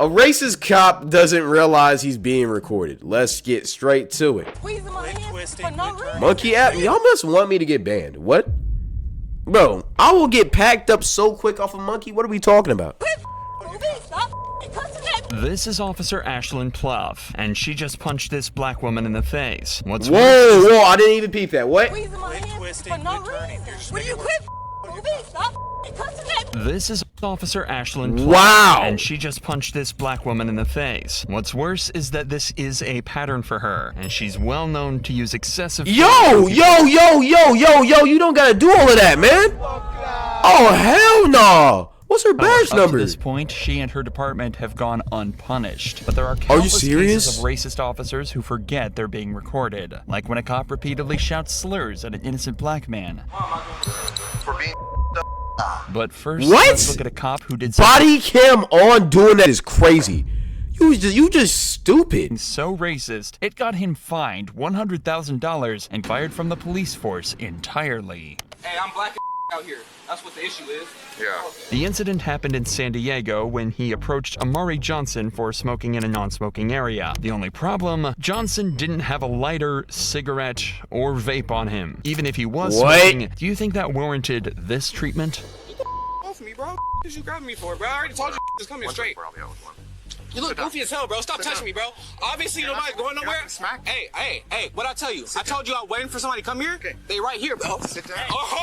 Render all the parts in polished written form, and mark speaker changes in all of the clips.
Speaker 1: A racist cop doesn't realize he's being recorded. Let's get straight to it. Monkey app, y'all must want me to get banned. What? Bro, I will get packed up so quick off a monkey. What are we talking about?
Speaker 2: This is Officer Ashlyn Pluff, and she just punched this black woman in the face.
Speaker 1: Whoa, I didn't even peep that. What?
Speaker 2: This is Officer Ashlyn Pluff,
Speaker 1: wow,
Speaker 2: and she just punched this black woman in the face. What's worse is that this is a pattern for her, and she's well known to use excessive...
Speaker 1: Yo, you don't gotta do all of that, man. Oh, hell no. What's her badge number?
Speaker 2: Up to this point, she and her department have gone unpunished. But there are countless cases of racist officers who forget they're being recorded. Like when a cop repeatedly shouts slurs at an innocent black man. But first, let's look at a cop who did
Speaker 1: body cam on doing that is crazy. You just stupid.
Speaker 2: So racist, it got him fined $100,000 and fired from the police force entirely.
Speaker 3: Hey, I'm black out here. That's what the issue is.
Speaker 4: Yeah.
Speaker 2: The incident happened in San Diego when he approached Amari Johnson for smoking in a non-smoking area. The only problem, Johnson didn't have a lighter, cigarette, or vape on him. Even if he was smoking, do you think that warranted this treatment?
Speaker 3: Off me, bro. What did you grab me for, bro? I already told you just come here straight. You look goofy as hell, bro. Stop touching me, bro. Obviously, nobody's going nowhere. Hey, what'd I tell you? I told you I was waiting for somebody to come here. They right here, bro.
Speaker 4: Sit down.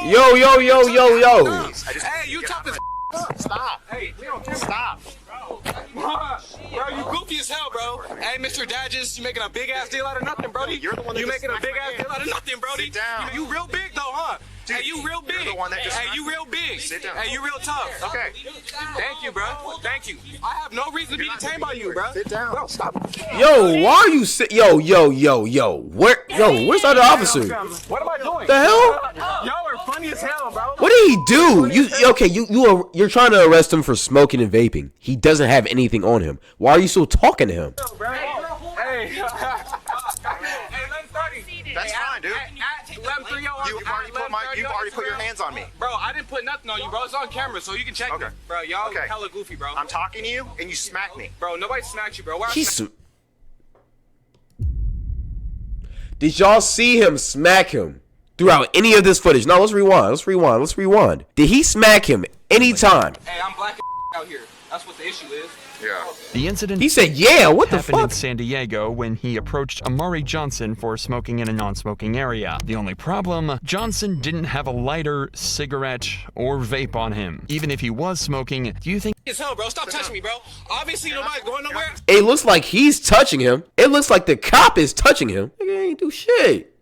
Speaker 1: Yo.
Speaker 3: Hey, you talking
Speaker 4: Stop.
Speaker 3: Hey, we don't care.
Speaker 4: Stop.
Speaker 3: Bro, you goofy as hell, bro. Hey, Mr. Dadges, you making a big ass deal out of nothing, Brody.
Speaker 4: You're the one that
Speaker 3: you making a big ass deal out of nothing, Brody.
Speaker 4: Sit down.
Speaker 3: You real big though, huh?
Speaker 4: Dude,
Speaker 3: hey, you real big.
Speaker 4: You're the one that just
Speaker 3: hey, you real big.
Speaker 4: Sit down.
Speaker 3: Hey, you real tough.
Speaker 4: Okay.
Speaker 3: Thank you, bro. Thank you. I have no reason to be detained by you, bro.
Speaker 4: Sit down.
Speaker 3: Bro, stop.
Speaker 1: Yo, why are you where's the other officer?
Speaker 3: What am I doing?
Speaker 1: The hell?
Speaker 3: Y'all are funny as hell, bro.
Speaker 1: What did he do? You're trying to arrest him for smoking and vaping. He doesn't have anything on him. Why are you still talking to him?
Speaker 3: Hey. Hey, 11:30.
Speaker 4: That's fine, dude. You've already put your hands on me.
Speaker 3: Bro, I didn't put nothing on you, bro. It's on camera, so you can check me. Bro, y'all hella goofy, bro.
Speaker 4: I'm talking to you, and you smack me.
Speaker 3: Bro, nobody smacked you, bro.
Speaker 1: Did y'all see him smack him throughout any of this footage? No, let's rewind. Did he smack him anytime?
Speaker 3: Hey, I'm black out here. That's what the issue is.
Speaker 4: Yeah.
Speaker 2: The incident
Speaker 1: he said, yeah, what the
Speaker 2: happened
Speaker 1: fuck?
Speaker 2: In San Diego when he approached Amari Johnson for smoking in a non-smoking area. The only problem, Johnson didn't have a lighter, cigarette, or vape on him. Even if he was smoking, do you think...
Speaker 3: It's hell, bro. Stop touching me, bro. Obviously, nobody's going nowhere.
Speaker 1: It looks like he's touching him. It looks like the cop is touching him. Nigga ain't do shit.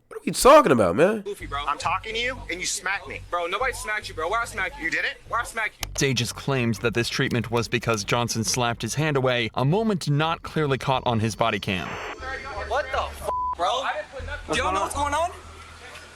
Speaker 1: What are we talking about, man?
Speaker 3: Goofy, bro.
Speaker 4: I'm talking to you, and you smack me.
Speaker 3: Bro, nobody smacked you, bro. Where I smack you?
Speaker 4: You did it?
Speaker 3: Where I smack you?
Speaker 2: Dages claims that this treatment was because Johnson slapped his hand away, a moment not clearly caught on his body cam.
Speaker 3: What the f***, bro? Do y'all know what's going on?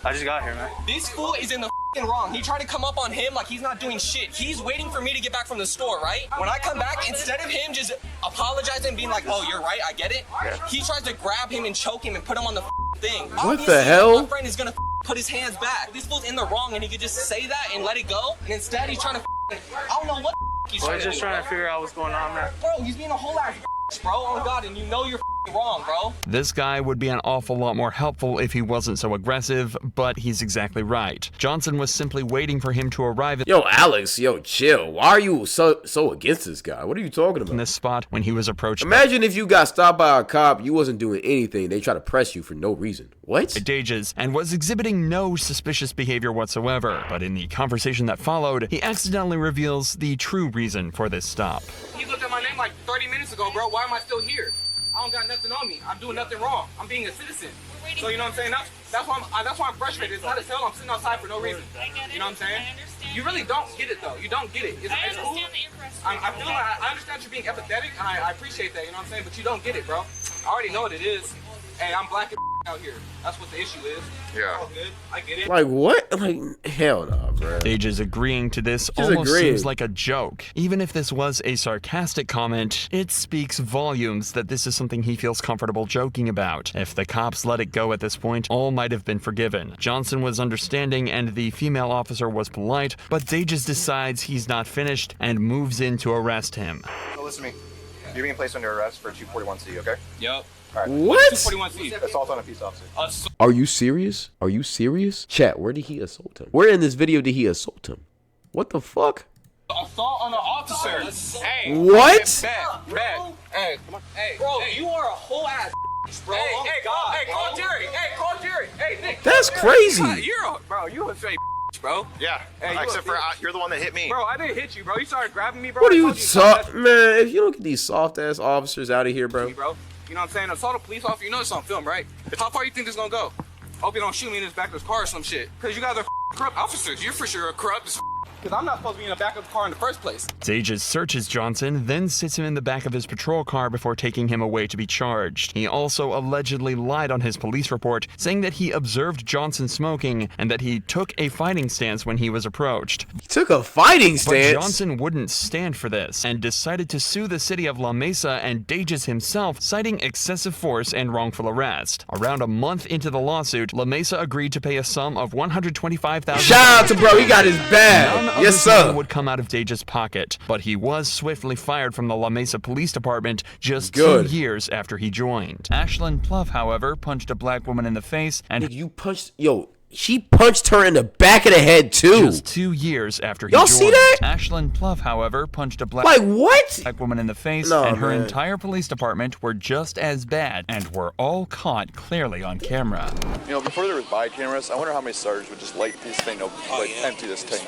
Speaker 5: I just got here, man.
Speaker 3: This fool is in the wrong. He tried to come up on him like he's not doing shit. He's waiting for me to get back from the store, right? When I come back, instead of him just apologizing and being like, oh, you're right, I get it, he tries to grab him and choke him and put him on the thing.
Speaker 1: What
Speaker 3: Obviously,
Speaker 1: the hell?
Speaker 3: my friend is gonna put his hands back. This fool's in the wrong and he could just say that and let it go. And instead, he's trying to I don't know what he's trying to do.
Speaker 5: Just trying to figure out what's going on, man.
Speaker 3: Bro, he's being a whole ass bro. Oh my god, and you know you're wrong, bro.
Speaker 2: This guy would be an awful lot more helpful if he wasn't so aggressive, but he's exactly right. Johnson was simply waiting for him to arrive at
Speaker 1: Alex, chill. Why are you so against this guy? What are you talking about?
Speaker 2: in this spot when he was approached.
Speaker 1: Imagine if you got stopped by a cop, you wasn't doing anything. They try to press you for no reason. What?
Speaker 2: Dages and was exhibiting no suspicious behavior whatsoever. But in the conversation that followed, he accidentally reveals the true reason for this stop.
Speaker 3: He looked at my name like 30 minutes ago, bro. Why am I still here? I don't got nothing on me. I'm doing nothing wrong. I'm being a citizen. So you know what I'm saying? That's why I'm frustrated. It's not a cell. I'm sitting outside for no reason. You know what I'm saying? You really don't get it though. You don't get it. It's cool. I understand you're being empathetic, and I appreciate that. You know what I'm saying? But you don't get it, bro. I already know what it is. Hey, I'm black out here. That's what the issue is.
Speaker 4: Yeah.
Speaker 3: All good. I get it.
Speaker 1: Like what? Like hell no, bro.
Speaker 2: Dages agreeing to this almost seems like a joke. Even if this was a sarcastic comment, it speaks volumes that this is something he feels comfortable joking about. If the cops let it go at this point, all might have been forgiven. Johnson was understanding and the female officer was polite, but Dages decides he's not finished and moves in to arrest him.
Speaker 4: Oh, listen to me. You're being placed under arrest for 241C, okay?
Speaker 3: Yep.
Speaker 1: What?
Speaker 3: 241C.
Speaker 4: Assault on a peace officer.
Speaker 1: Are you serious? Are you serious? Chat, where did he assault him? Where in this video did he assault him? What the fuck?
Speaker 3: Assault on an officer. Hey.
Speaker 1: What?
Speaker 3: Bad. Hey. Hey. Bro, you are a whole ass. Bro. Hey, call Jerry. Call Jerry. Hey, Nick.
Speaker 1: That's crazy.
Speaker 3: You a fake, bro.
Speaker 4: Yeah.
Speaker 3: Hey,
Speaker 4: Except for you're the one that hit me.
Speaker 3: Bro, I didn't hit you, bro. You started grabbing me, bro.
Speaker 1: What are
Speaker 3: I
Speaker 1: you
Speaker 3: told something
Speaker 1: man? If you don't get these soft ass officers out of here, bro.
Speaker 3: bro. You know what I'm saying? Assault a police officer. You know it's on film, right? How far you think this gonna go? Hope you don't shoot me in this back of this car or some shit. Cause you guys are corrupt officers. You're for sure corrupt as Cause I'm not supposed to be in the back of the car in the first place.
Speaker 2: Dages searches Johnson, then sits him in the back of his patrol car before taking him away to be charged. He also allegedly lied on his police report, saying that he observed Johnson smoking and that he took a fighting stance when he was approached.
Speaker 1: He took a fighting
Speaker 2: But
Speaker 1: stance.
Speaker 2: Johnson wouldn't stand for this and decided to sue the city of La Mesa and Dages himself, citing excessive force and wrongful arrest. Around a month into the lawsuit, La Mesa agreed to pay a sum of $125,000.
Speaker 1: Shout out to bro, he got his bag.
Speaker 2: None of
Speaker 1: Yes,
Speaker 2: this
Speaker 1: sir.
Speaker 2: money would come out of Dages' pocket, but he was swiftly fired from the La Mesa Police Department just
Speaker 1: Good.
Speaker 2: 2 years after he joined. Ashlyn Pluff, however, punched a black woman in the face and
Speaker 1: You punched, she punched her in the back of the head too.
Speaker 2: just 2 years after he
Speaker 1: Y'all
Speaker 2: joined.
Speaker 1: see that?
Speaker 2: Ashlyn Pluff, however, punched a black
Speaker 1: Like what?
Speaker 2: woman in the face,
Speaker 1: No,
Speaker 2: and her
Speaker 1: man.
Speaker 2: entire police department were just as bad and were all caught clearly on camera.
Speaker 6: You know, before there was body cameras, I wonder how many sergeants would just light this thing up, empty this tank.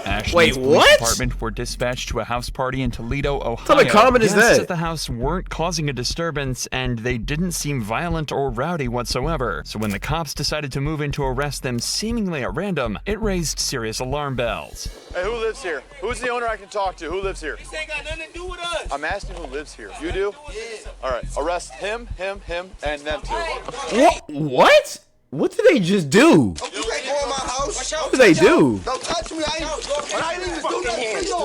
Speaker 2: Ashlyn's
Speaker 1: Wait,
Speaker 2: police
Speaker 1: what?
Speaker 2: department were dispatched to a house party in Toledo, Ohio.
Speaker 1: What type of comment is
Speaker 2: Guests
Speaker 1: that?
Speaker 2: at the house weren't causing a disturbance, and they didn't seem violent or rowdy whatsoever. So when the cops decided to move in to arrest them seemingly at random, it raised serious alarm bells.
Speaker 6: Hey, who lives here? Who's the owner I can talk to? Who lives here?
Speaker 3: This ain't got nothing to do with us.
Speaker 6: I'm asking who lives here. You do? Yeah. All right, arrest him, and them two.
Speaker 1: What? What did they just do?
Speaker 7: You can't go in my house.
Speaker 1: What did they do?
Speaker 7: Don't touch me. I ain't even do nothing to you.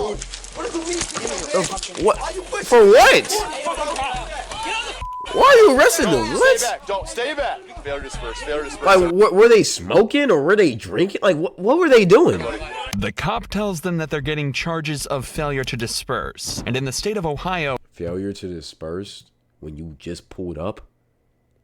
Speaker 7: What do you mean?
Speaker 1: What? For what? Why are you arresting them?
Speaker 6: Stay
Speaker 1: What?
Speaker 6: back. Don't stay back. Failure dispersed. Failure dispersed.
Speaker 1: Like, were they smoking or were they drinking? Like, what were they doing?
Speaker 2: The cop tells them that they're getting charges of failure to disperse. And in the state of Ohio,
Speaker 1: Failure to disperse when you just pulled up?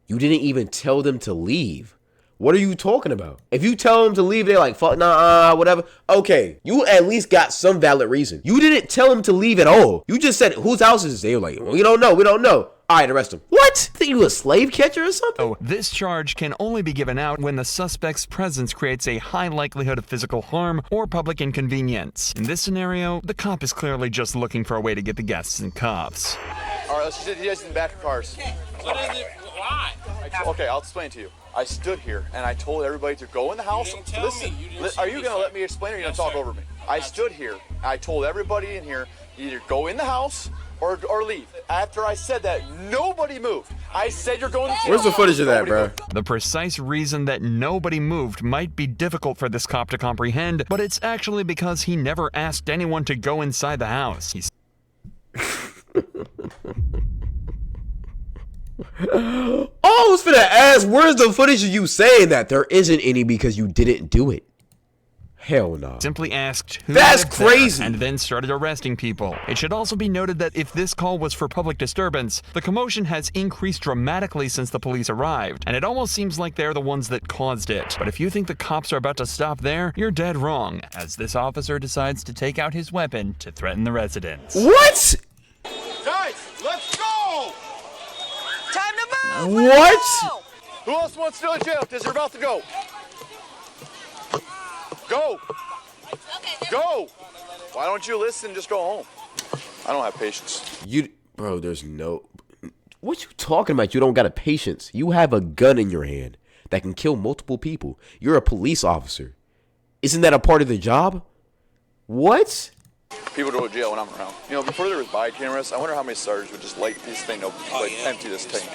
Speaker 1: You didn't even tell them to leave. What are you talking about? If you tell them to leave, they're like, fuck, nah, whatever. Okay, you at least got some valid reason. You didn't tell them to leave at all. You just said, whose house is this? They were like, we don't know. All right, arrest him. What? Think you a slave catcher or something?
Speaker 2: this charge can only be given out when the suspect's presence creates a high likelihood of physical harm or public inconvenience. In this scenario, the cop is clearly just looking for a way to get the guests in cuffs.
Speaker 6: All right, let's sit you guys in the back of cars.
Speaker 3: What is it? Why?
Speaker 6: Okay, I'll explain to you. I stood here and I told everybody to go in the house.
Speaker 3: didn't tell me. You didn't
Speaker 6: Are
Speaker 3: see
Speaker 6: you
Speaker 3: me
Speaker 6: gonna
Speaker 3: say-
Speaker 6: let me explain, or are you gonna
Speaker 3: Yes,
Speaker 6: talk
Speaker 3: sir.
Speaker 6: over me? I stood here. And I told everybody in here either go in the house or leave. After I said that, nobody moved. I said you're going.
Speaker 1: Where's the footage of that, bro?
Speaker 2: The precise reason that nobody moved might be difficult for this cop to comprehend, but it's actually because he never asked anyone to go inside the house. He's
Speaker 1: Oh, I was finna ask, where's the footage of you saying that? There isn't any because you didn't do it. Hell no.
Speaker 2: simply asked who
Speaker 1: That's
Speaker 2: lived there
Speaker 1: crazy.
Speaker 2: and then started arresting people. It should also be noted that if this call was for public disturbance, the commotion has increased dramatically since the police arrived, and it almost seems like they're the ones that caused it. But if you think the cops are about to stop there, you're dead wrong, as this officer decides to take out his weapon to threaten the residents.
Speaker 1: What?
Speaker 6: Guys, let's go!
Speaker 8: Time to move!
Speaker 1: What?
Speaker 6: Who else wants to go to jail? Because you're about to go. Go! Go! Why don't you listen? Just go home. I don't have patience.
Speaker 1: Bro, there's no. What you talking about? You don't got a patience. You have a gun in your hand that can kill multiple people. You're a police officer. Isn't that a part of the job? What?
Speaker 6: People go to jail when I'm around. You know, before there was body cameras, I wonder how many sergeants would just light this thing up, empty this tank.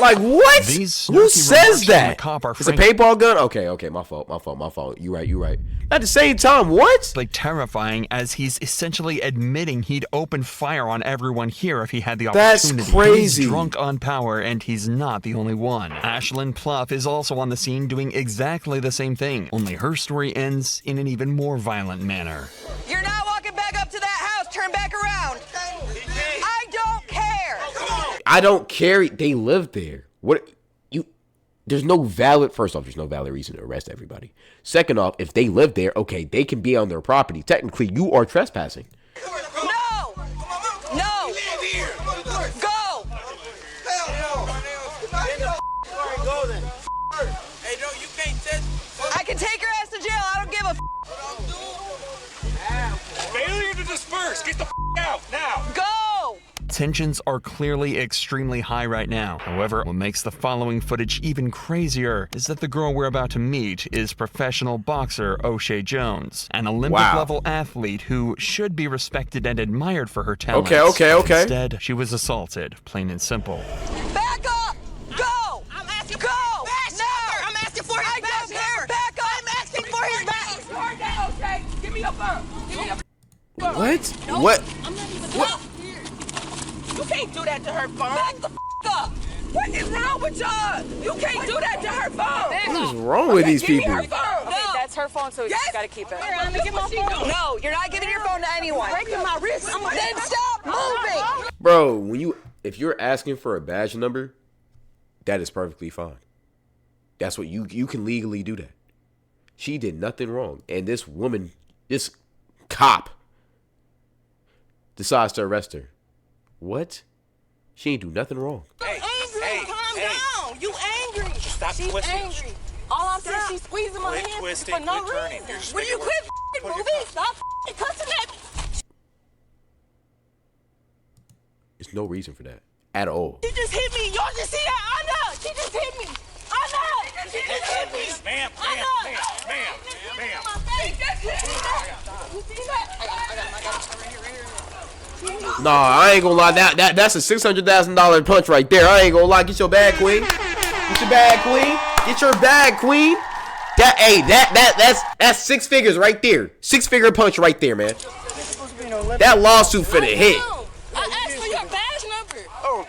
Speaker 1: Like what?
Speaker 2: These
Speaker 1: Who
Speaker 2: snarky
Speaker 1: says
Speaker 2: remarks from
Speaker 1: that?
Speaker 2: the cop are
Speaker 1: It's a paintball gun? Okay, my fault. You right. At the same time, what?
Speaker 2: Like terrifying, as he's essentially admitting he'd open fire on everyone here if he had the
Speaker 1: That's
Speaker 2: opportunity.
Speaker 1: crazy.
Speaker 2: He's drunk on power, and he's not the only one. Ashlyn Pluff is also on the scene doing exactly the same thing, only her story ends in an even more violent manner.
Speaker 8: You're not walking back up to that house. Turn back around. I
Speaker 1: I don't care. They live there. What you? There's no valid. First off, there's no valid reason to arrest everybody. Second off, if they live there, okay, they can be on their property. Technically, you are trespassing.
Speaker 8: No! No! Go!
Speaker 7: Hey, no, you can't just.
Speaker 8: I can take her ass to jail. I don't give a
Speaker 7: Failure to disperse. Get the out now.
Speaker 8: Go!
Speaker 2: Tensions are clearly extremely high right now. However, what makes the following footage even crazier is that the girl we're about to meet is professional boxer O'Shea Jones, an Olympic-level athlete who should be respected and admired for her talents.
Speaker 1: Okay.
Speaker 2: Instead, she was assaulted, plain and simple.
Speaker 8: Back up! Go! I'm asking. Go! No!
Speaker 7: I'm asking for his
Speaker 8: I don't care. Back up!
Speaker 7: I'm asking for his back. Okay, give me your phone. Give me your
Speaker 1: What? What?
Speaker 7: I'm not even what? You can't do that to her phone.
Speaker 8: Back the up!
Speaker 7: What is wrong with y'all? You can't do that to her phone.
Speaker 1: What is wrong with these
Speaker 7: Give me
Speaker 1: people?
Speaker 7: her phone.
Speaker 8: No.
Speaker 9: That's her phone, so you just gotta keep it.
Speaker 7: I'm gonna get my phone.
Speaker 8: No, you're not giving your phone to anyone.
Speaker 7: Breaking my wrist.
Speaker 8: Then stop moving!
Speaker 1: Bro, if you're asking for a badge number, that is perfectly fine. That's what you can legally do that. She did nothing wrong, and this woman, this cop, decides to arrest her. What? She ain't do nothing wrong.
Speaker 7: Hey, calm down. You angry.
Speaker 5: Stop
Speaker 7: She's
Speaker 5: twisting.
Speaker 7: angry. All I'm saying, she's squeezing my
Speaker 5: Quit
Speaker 7: hand
Speaker 5: twisting,
Speaker 7: for no
Speaker 5: quit turning.
Speaker 7: reason.
Speaker 5: You're just
Speaker 7: Will you
Speaker 5: making it
Speaker 7: quit
Speaker 5: worse.
Speaker 7: moving? Stop cussing at me.
Speaker 1: There's no reason for that at all.
Speaker 7: She just hit me. Y'all just see that? I know. She just hit me. I know. She just hit me.
Speaker 5: Ma'am.
Speaker 7: She just hit me. You see that? I got it. Right here.
Speaker 1: Nah, I ain't gonna lie. That's a $600,000 punch right there. I ain't gonna lie. Get your bag, queen. Get your bag, queen. Get your bag, queen. That's 6 figures right there. 6-figure punch right there, man. That lawsuit finna hit.
Speaker 7: I asked for your badge number.
Speaker 5: Oh,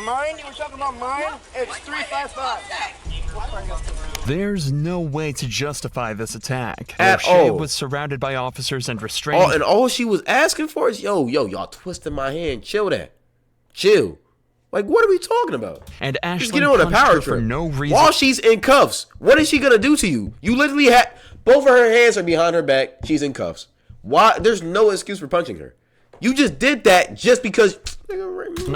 Speaker 5: mine? You were talking about mine? It's 355.
Speaker 2: There's no way to justify this attack.
Speaker 1: At
Speaker 2: O'Shea
Speaker 1: all.
Speaker 2: was surrounded by officers and restrained.
Speaker 1: And all she was asking for is, yo, y'all twisting my hand. Chill that. Chill. Like, what are we talking about?
Speaker 2: And
Speaker 1: Just
Speaker 2: Ashlyn
Speaker 1: get on a
Speaker 2: punched
Speaker 1: power
Speaker 2: her for
Speaker 1: trip.
Speaker 2: no reason.
Speaker 1: While she's in cuffs, what is she gonna do to you? You literally had both of her hands are behind her back. She's in cuffs. Why? There's no excuse for punching her. You just did that just because.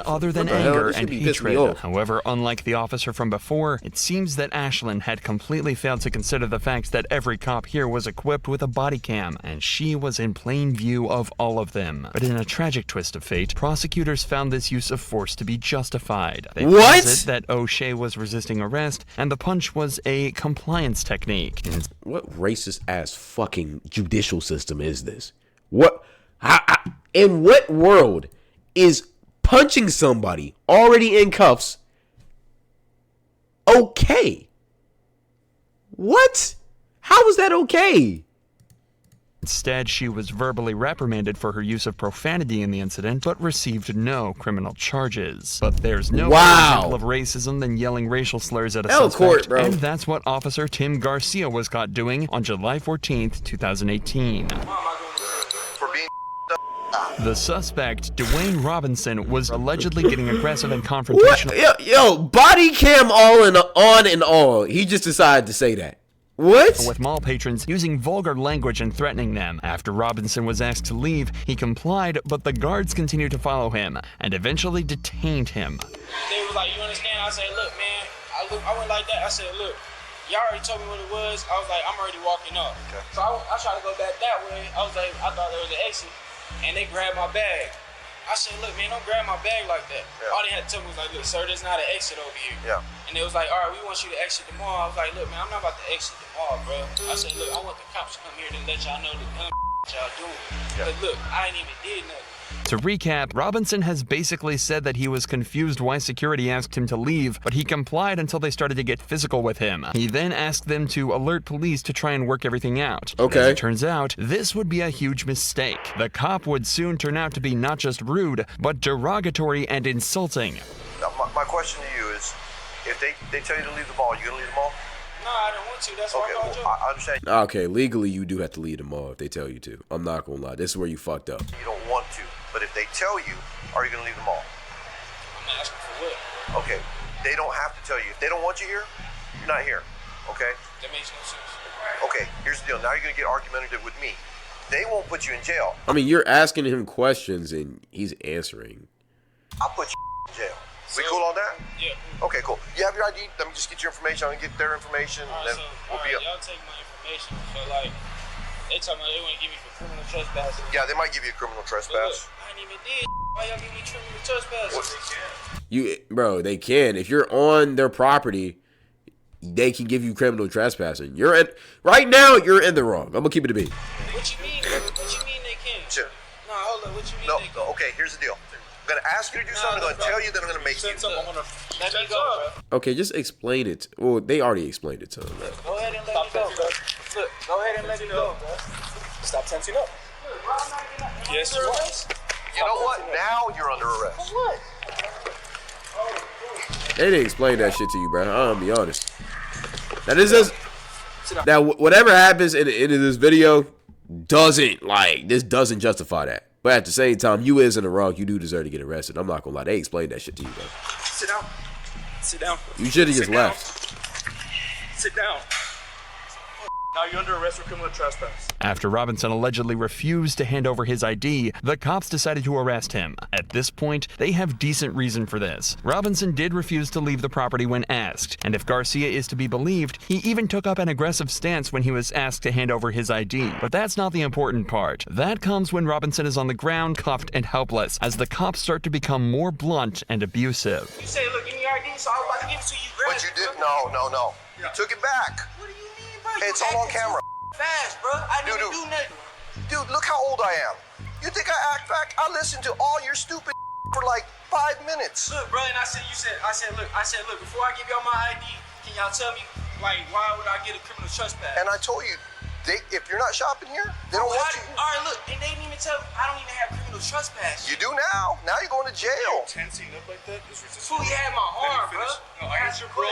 Speaker 2: Other than
Speaker 1: What the hell?
Speaker 2: anger
Speaker 1: This should
Speaker 2: and
Speaker 1: be pissing me
Speaker 2: hatred.
Speaker 1: off.
Speaker 2: However, unlike the officer from before, it seems that Ashlyn had completely failed to consider the fact that every cop here was equipped with a body cam, and she was in plain view of all of them. But in a tragic twist of fate, prosecutors found this use of force to be justified. They
Speaker 1: What?
Speaker 2: posit that O'Shea was resisting arrest, and the punch was a compliance technique.
Speaker 1: What racist ass fucking judicial system is this? What? In what world is punching somebody already in cuffs okay? What? How is that okay?
Speaker 2: Instead, she was verbally reprimanded for her use of profanity in the incident, but received no criminal charges. But there's no better example of racism than yelling racial slurs at a
Speaker 1: Hell
Speaker 2: suspect,
Speaker 1: court, bro.
Speaker 2: and that's what Officer Tim Garcia was caught doing on July 14th, 2018.
Speaker 4: For being
Speaker 2: The suspect, Dwayne Robinson, was allegedly getting aggressive and confrontational.
Speaker 1: What? Yo, body cam on and all. He just decided to say that. What?
Speaker 2: With mall patrons using vulgar language and threatening them. After Robinson was asked to leave, he complied, but the guards continued to follow him and eventually detained him.
Speaker 10: They was like, you understand? I said, look, man, I went like that. I said, look, y'all already told me what it was. I was like, I'm already walking up. Okay. So I tried to go back that way. I was like, I thought there was an exit, and they grabbed my bag. I said, look, man, don't grab my bag like that. Yeah. All they had to tell me was like, look, sir, there's not an exit over here. Yeah. And they was like, all right, we want you to exit the mall. I was like, look, man, I'm not about to exit the mall, bro. I said, look, I want the cops to come here to let y'all know the dumb y'all doing. Because look, I ain't even did nothing.
Speaker 2: To recap, Robinson has basically said that he was confused why security asked him to leave, but he complied until they started to get physical with him. He then asked them to alert police to try and work everything out.
Speaker 1: Okay.
Speaker 2: As it turns out, this would be a huge mistake. The cop would soon turn out to be not just rude, but derogatory and insulting.
Speaker 4: Now, my question to you is, if they tell you to leave the mall, you gonna leave the mall?
Speaker 10: No, I don't want to. That's why I called you.
Speaker 4: I understand.
Speaker 1: Okay, legally you do have to leave them all if they tell you to. I'm not gonna lie. This is where you fucked up.
Speaker 4: You don't want to, but if they tell you, are you gonna leave the mall?
Speaker 10: I'm Asking for what?
Speaker 4: Okay, they don't have to tell you. If they don't want you here, you're not here. Okay?
Speaker 10: That makes no sense.
Speaker 4: Okay, here's the deal. Now you're gonna get argumentative with me. They won't put you in jail.
Speaker 1: I mean, you're asking him questions and he's answering.
Speaker 4: I'll put you in jail. We cool on that?
Speaker 10: Yeah.
Speaker 4: Okay, cool. You have your ID? Let me just get your information. I'm gonna get their information.
Speaker 10: All
Speaker 4: And
Speaker 10: right,
Speaker 4: then
Speaker 10: so,
Speaker 4: we'll be up.
Speaker 10: y'all take my information. So, like, they talking about they want to give me for criminal trespassing.
Speaker 4: Yeah, they might give you a criminal
Speaker 10: But look,
Speaker 4: trespass.
Speaker 10: I ain't even did. Why y'all give me criminal trespassing?
Speaker 1: Bro, they can. If you're on their property, they can give you criminal trespassing. Right now, you're in the wrong. I'm gonna keep it a beat.
Speaker 10: What you mean? What you mean they can?
Speaker 4: Sure.
Speaker 10: No, hold on. What you mean
Speaker 4: No,
Speaker 10: they can?
Speaker 4: okay, here's the deal. I'm gonna ask you to do something, I'm gonna tell you, then I'm gonna make you.
Speaker 10: Let me go, bro.
Speaker 1: Okay, just explain it. Well, they already explained it to him. Bro.
Speaker 10: Go ahead and let me go, bro. Look, go ahead and let me go, bro.
Speaker 6: Stop tensing up. Yes, you are.
Speaker 4: You know what? Now you're under arrest.
Speaker 10: What?
Speaker 1: They didn't explain that shit to you, bro. I'm gonna be honest. Now this is whatever happens in the end of this video doesn't justify that. But at the same time, you is in the wrong. You do deserve to get arrested. I'm not gonna lie. They explained that shit to you, bro.
Speaker 6: Sit down. Sit down.
Speaker 1: You should have just left.
Speaker 6: Sit down. Now you're under arrest for criminal trespass.
Speaker 2: After Robinson allegedly refused to hand over his ID, the cops decided to arrest him. At this point, they have decent reason for this. Robinson did refuse to leave the property when asked, and if Garcia is to be believed, he even took up an aggressive stance when he was asked to hand over his ID. But that's not the important part. That comes when Robinson is on the ground, cuffed and helpless, as the cops start to become more blunt and abusive.
Speaker 10: You say, look, give me your ID, so I was about to give it to you.
Speaker 4: But you did no. You took it back.
Speaker 10: What do you mean, bro?
Speaker 4: It's all on camera.
Speaker 10: Fast, bro. I didn't do nothing.
Speaker 4: Dude, look how old I am. You think I act back? I listened to all your stupid for like 5 minutes.
Speaker 10: Look, bro, and I said, look, before I give y'all my ID, can y'all tell me, like, why would I get a criminal trespass?
Speaker 4: And I told you, if you're not shopping here, they don't want you.
Speaker 10: All right, look, and they didn't even tell me, I don't even have criminal trespass.
Speaker 4: You do now. Now you're going to jail.
Speaker 6: Tensing up like that is resistance.
Speaker 10: Fool, you had my arm, bro.
Speaker 6: No, I answered, bro.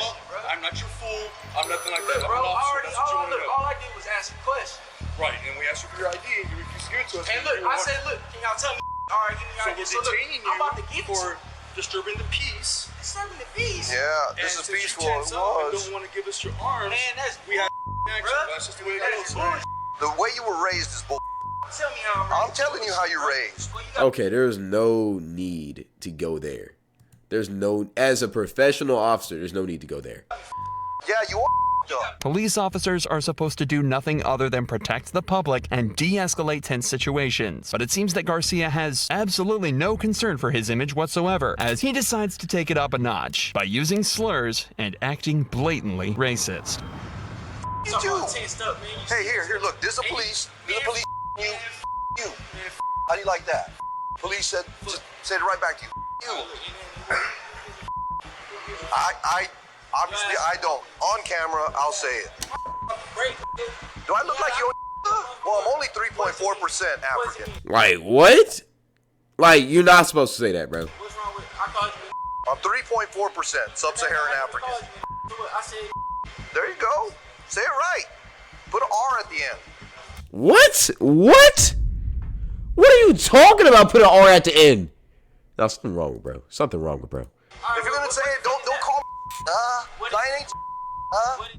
Speaker 6: I'm not your fool. I'm nothing like that.
Speaker 10: Look, bro,
Speaker 6: I'm an officer. That's what you want to know.
Speaker 10: all I did was ask a question.
Speaker 6: Right, and we asked you for your ID, and you refused to give it to us.
Speaker 10: And look, I said, look, can y'all tell me? All right, give me your ID.
Speaker 6: So we're detaining
Speaker 10: I'm about to give
Speaker 6: you for disturbing the peace.
Speaker 10: Disturbing the peace?
Speaker 4: Yeah, this is peaceful. It
Speaker 6: You
Speaker 4: was.
Speaker 6: don't want to give us your arms.
Speaker 10: Man, that's
Speaker 6: we have action.
Speaker 10: bro.
Speaker 6: That's just the way it
Speaker 10: That's
Speaker 6: goes.
Speaker 10: bullshit.
Speaker 4: The way you were raised is bull.
Speaker 10: Tell me how I'm raised.
Speaker 4: I'm telling you how you're raised.
Speaker 1: Okay, there's no need to go there. As a professional officer, there's no need to go there.
Speaker 4: Yeah, you are up.
Speaker 2: Police officers are supposed to do nothing other than protect the public and de-escalate tense situations. But it seems that Garcia has absolutely no concern for his image whatsoever, as he decides to take it up a notch by using slurs and acting blatantly racist.
Speaker 4: You too. Hey, here, look. This is the police. This is the police. You. How do you like that? Police said it right back to you. You. I obviously I don't. On camera, I'll say it. Do I look like you? Well, I'm only 3.4% African.
Speaker 1: Like, what? Like, you're not supposed to say that, bro.
Speaker 10: What's wrong with I thought you
Speaker 4: I'm 3.4% Sub-Saharan African.
Speaker 10: I said
Speaker 4: There you go. Say it right. Put an R at the end.
Speaker 1: What? What are you talking about? Put an R at the end. No, something wrong, bro. Something wrong with bro.
Speaker 4: If you're gonna say it, don't call me. That ain't.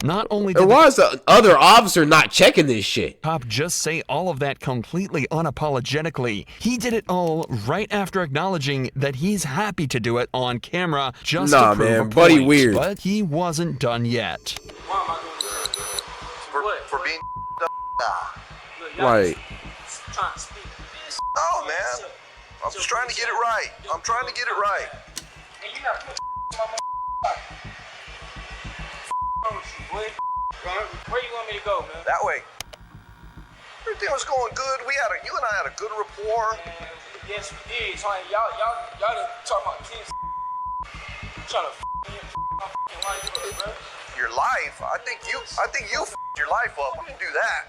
Speaker 2: Not only
Speaker 1: There
Speaker 2: did
Speaker 1: was the other officer not checking this shit.
Speaker 2: cop just say all of that completely unapologetically, he did it all right after acknowledging that he's happy to do it on camera just
Speaker 1: Nah,
Speaker 2: to prove
Speaker 1: man,
Speaker 2: a
Speaker 1: buddy
Speaker 2: point.
Speaker 1: weird.
Speaker 2: But he wasn't done yet.
Speaker 4: For being.
Speaker 1: Like,
Speaker 10: trying to speak.
Speaker 4: Oh man, I'm just trying to get it right. I'm trying to get it right.
Speaker 10: And you not put where you want me to go, man?
Speaker 4: That way. Everything was going good. You and I had a good rapport.
Speaker 10: Yes, we did. So, y'all didn't talk about kids. Trying to my life, bro.
Speaker 4: Your life. I think you your life up. You didn't do that.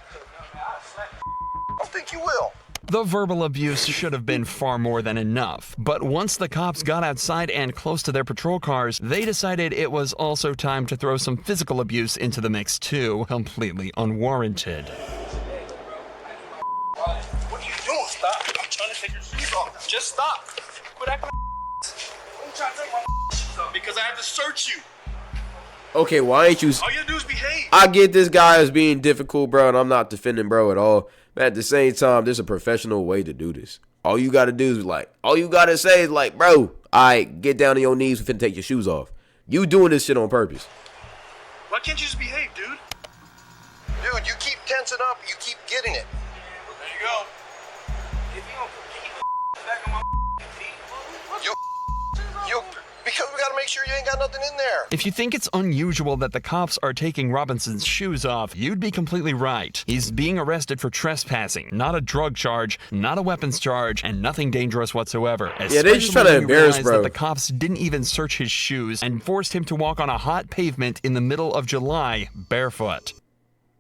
Speaker 4: I don't think you will.
Speaker 2: The verbal abuse should have been far more than enough, but once the cops got outside and close to their patrol cars, they decided it was also time to throw some physical abuse into the mix too, completely unwarranted.
Speaker 6: What are you doing? Stop. I'm trying to take your shoes off. Just stop. Quit acting like
Speaker 10: trying to take my shoes off?
Speaker 4: Because I have to search you.
Speaker 1: Okay, why ain't you?
Speaker 4: All you gotta do is behave.
Speaker 1: I get this guy as being difficult, bro, and I'm not defending bro at all. But at the same time, there's a professional way to do this. All you gotta do is all you gotta say is bro, alright, get down on your knees. We finna take your shoes off. You doing this shit on purpose.
Speaker 4: Why can't you just behave, dude? Dude, you keep tensing up. You keep getting it. There you go.
Speaker 10: If you don't put back on my feet,
Speaker 4: You, because we gotta make sure you ain't got nothing in there.
Speaker 2: If you think it's unusual that the cops are taking Robinson's shoes off, you'd be completely right. He's being arrested for trespassing, not a drug charge, not a weapons charge, and nothing dangerous whatsoever.
Speaker 1: Yeah, they just trying to embarrass bro.
Speaker 2: That the cops didn't even search his shoes and forced him to walk on a hot pavement in the middle of July barefoot.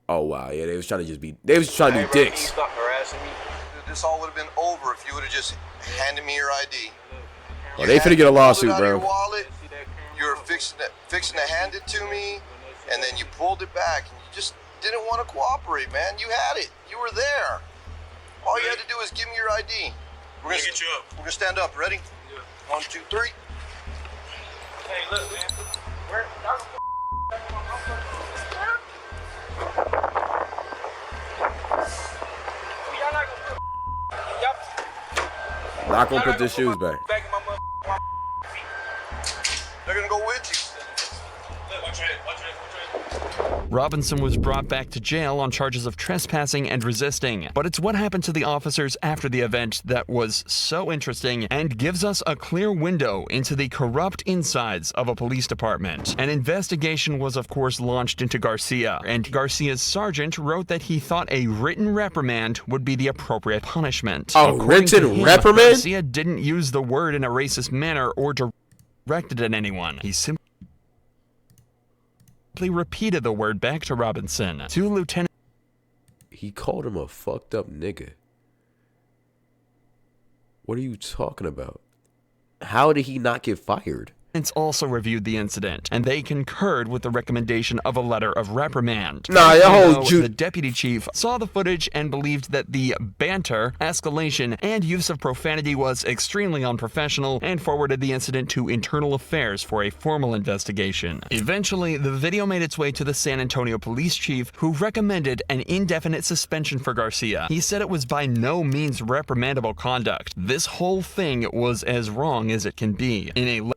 Speaker 1: Oh wow, yeah, they was trying to be dicks.
Speaker 4: Stop harassing me. This all would have been over if you would have just handed me your ID.
Speaker 1: Oh, they finna get a lawsuit, bro.
Speaker 4: Your wallet, you were fixing to hand it to me, and then you pulled it back, and you just didn't want to cooperate, man. You had it. You were there. All you had to do was give me your ID. We're gonna get you up. We're gonna stand up. Ready? Yeah. 1, 2, 3.
Speaker 10: hey, look, man. Where?
Speaker 1: Not gonna put the shoes back.
Speaker 4: They're gonna go with you. Look, watch your head.
Speaker 2: Robinson was brought back to jail on charges of trespassing and resisting. But it's what happened to the officers after the event that was so interesting and gives us a clear window into the corrupt insides of a police department. An investigation was, of course, launched into Garcia, and Garcia's sergeant wrote that he thought a written reprimand would be the appropriate punishment.
Speaker 1: A written reprimand?
Speaker 2: Garcia didn't use the word in a racist manner or directed at anyone. He simply repeated the word back to Robinson. Two lieutenants.
Speaker 1: He called him a fucked up nigga. What are you talking about? How did he not get fired?
Speaker 2: Also reviewed the incident, and they concurred with the recommendation of a letter of reprimand.
Speaker 1: Nah,
Speaker 2: the deputy chief saw the footage and believed that the banter, escalation, and use of profanity was extremely unprofessional and forwarded the incident to internal affairs for a formal investigation. Eventually, the video made its way to the San Antonio police chief, who recommended an indefinite suspension for Garcia. He said it was by no means reprimandable conduct. This whole thing was as wrong as it can be. In a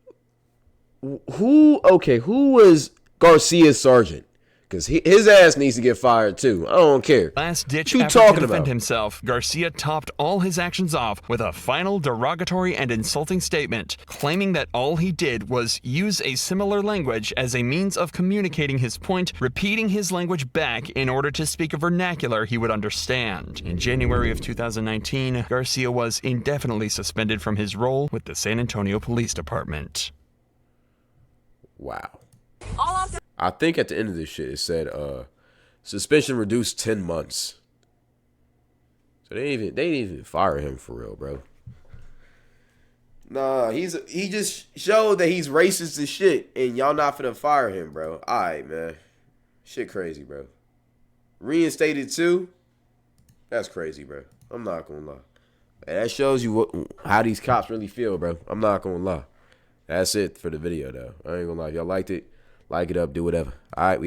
Speaker 1: who was Garcia's sergeant? Because his ass needs to get fired too. I don't care.
Speaker 2: Last-ditch
Speaker 1: effort
Speaker 2: to defend himself, Garcia topped all his actions off with a final derogatory and insulting statement, claiming that all he did was use a similar language as a means of communicating his point, repeating his language back in order to speak a vernacular he would understand. In January of 2019, Garcia was indefinitely suspended from his role with the San Antonio Police Department.
Speaker 1: Wow. I think at the end of this shit it said suspension reduced 10 months. So they didn't even fire him for real, bro. Nah, he just showed that he's racist as shit, and y'all not finna fire him, bro. Alright, man. Shit crazy, bro. Reinstated too? That's crazy, bro. I'm not gonna lie. And that shows you how these cops really feel, bro. I'm not gonna lie. That's it for the video, though. I ain't gonna lie. If y'all liked it, like it up, do whatever. All right, we